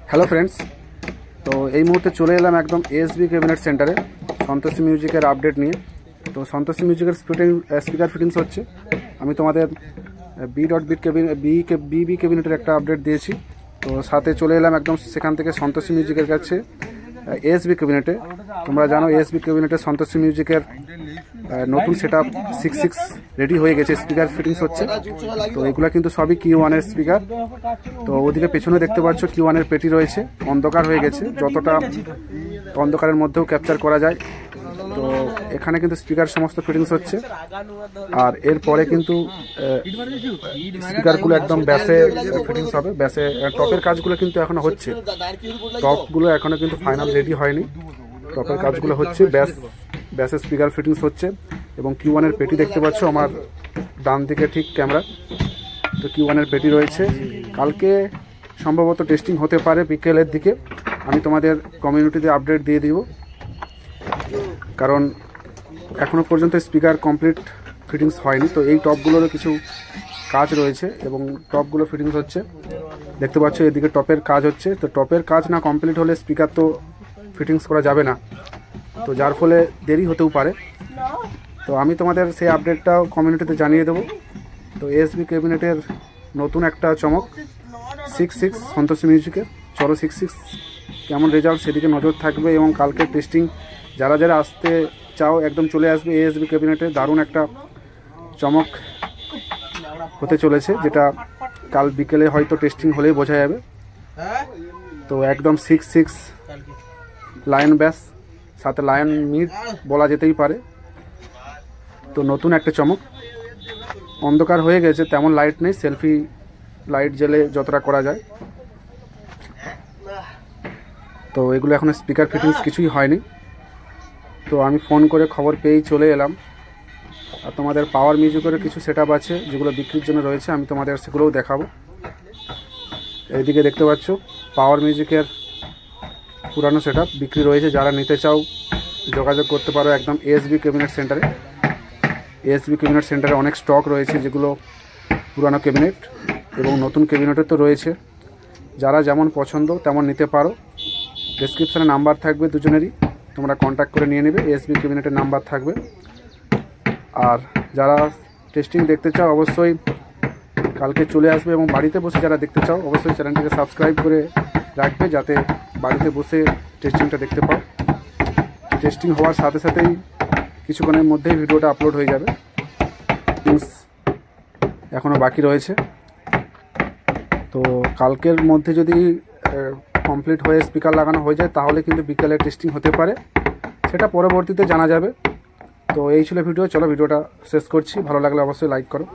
Hello friends, তো এই মুহূর্তে চলে এলাম একদম এসবি ক্যাবিনেট সেন্টারে সন্তোষী মিউজিকের আপডেট নিয়ে। তো সন্তোষী মিউজিকের স্পিকার ফিটিংস হচ্ছে। আমি তোমাদের বিবি ক্যাবিনেটের একটা আপডেট দিয়েছি, তো সাথে চলে এলাম একদম সেখান থেকে সন্তোষী মিউজিকের কাছে এসবি ক্যাবিনেটে। তোমরা জানো এসবি ক্যাবিনেটে সন্তোষী মিউজিকের নতুন সেট আপ 6.6 রেডি হয়ে গেছে, স্পিকার ফিটিংস হচ্ছে। তো এগুলো কিন্তু সবই Q1 এর স্পিকার। তো ওদিকে পেছনে দেখতে পাচ্ছ Q1 এর পেটি রয়েছে, অন্ধকার হয়ে গেছে, যতটা অন্ধকারের মধ্যেও ক্যাপচার করা যায়। তো এখানে কিন্তু স্পিকার সমস্ত ফিটিংস হচ্ছে, আর এরপরে কিন্তু স্পিকারগুলো একদম ব্যাসে ফিটিংস হবে। ব্যাসে টপের কাজগুলো কিন্তু এখনো হচ্ছে, টপগুলো এখনো কিন্তু ফাইনাল রেডি হয়নি, টপের কাজগুলো হচ্ছে। ব্যাসে স্পিকার ফিটিংস হচ্ছে এবং Q1 এর পেটি দেখতে পাচ্ছ আমার ডান দিকে ঠিক ক্যামেরা। তো Q1 এর পেটি রয়েছে, কালকে সম্ভবত টেস্টিং হতে পারে বিকেলের দিকে। আমি তোমাদের কমিউনিটিতে আপডেট দিয়ে দিব, কারণ এখনও পর্যন্ত স্পিকার কমপ্লিট ফিটিংস হয়নি। তো এই টপগুলোরও কিছু কাজ রয়েছে এবং টপগুলো ফিটিংস হচ্ছে। দেখতে পাচ্ছ এদিকে টপের কাজ হচ্ছে। তো টপের কাজ না কমপ্লিট হলে স্পিকার তো ফিটিংস করা যাবে না, তো যার ফলে দেরি হতেও পারে। তো আমি তোমাদের সেই আপডেটটাও কমিউনিটিতে জানিয়ে দেবো। তো এসবি ক্যাবিনেটের নতুন একটা চমক 6.6 সন্তোষী মিউজিকের। চলো 6.6 কেমন রেজাল্ট সেদিকে নজর থাকবে, এবং কালকে টেস্টিং যারা যারা আসতে চাও একদম চলে আসবে এসবি ক্যাবিনেটে। দারুণ একটা চমক হতে চলেছে, যেটা কাল বিকেলে হয়তো টেস্টিং হলেই বোঝা যাবে। তো একদম 6.6 লায়ন ব্যাস, সাথে লায়ন মিড বলা যেতেই পারে। তো নতুন একটা চমক। অন্ধকার হয়ে গেছে, তেমন লাইট নেই, সেলফি লাইট জ্বেলে যতটা করা যায়। তো এগুলো এখন স্পিকার ফিটিংস কিছুই হয়নি। তো আমি ফোন করে খবর পেয়েই চলে এলাম। আর তোমাদের পাওয়ার মিউজিকের কিছু সেট আপ আছে যেগুলো বিক্রির জন্য রয়েছে, আমি তোমাদের সেগুলোও দেখাবো। এইদিকে দেখতে পাচ্ছ পাওয়ার মিউজিকের পুরানো সেট আপ বিক্রি রয়েছে, যারা নিতে চাও যোগাযোগ করতে পারো একদম এসবি ক্যাবিনেট সেন্টারে। এসবি ক্যাবিনেট সেন্টারে অনেক স্টক রয়েছে, যেগুলো পুরানো ক্যাবিনেট এবং নতুন ক্যাবিনেটও তো রয়েছে। যারা যেমন পছন্দ তেমন নিতে পারো। ডেসক্রিপশানে নাম্বার থাকবে দুজনেরই, তোমরা কন্ট্যাক্ট করে নিয়ে নেবে। এসবি ক্যাবিনেটের নাম্বার থাকবে। আর যারা টেস্টিং দেখতে চাও অবশ্যই কালকে চলে আসবে, এবং বাড়িতে বসে যারা দেখতে চাও অবশ্যই চ্যানেলটিকে সাবস্ক্রাইব করে রাখবে, যাতে বাড়িতে বসে টেস্টিংটা দেখতে পাও। টেস্টিং হওয়ার সাথে সাথেই কিছুক্ষণের মধ্যেই ভিডিওটা আপলোড হয়ে যাবে। এখনও বাকি রয়েছে, তো কালকের মধ্যে যদি কমপ্লিট হয়ে স্পিকার লাগানো হয়ে যায় তাহলে কিন্তু বিকেলে টেস্টিং হতে পারে, সেটা পরবর্তীতে জানা যাবে। তো এই ছিল ভিডিও। চলো ভিডিওটা শেষ করছি, ভালো লাগলে অবশ্যই লাইক করো।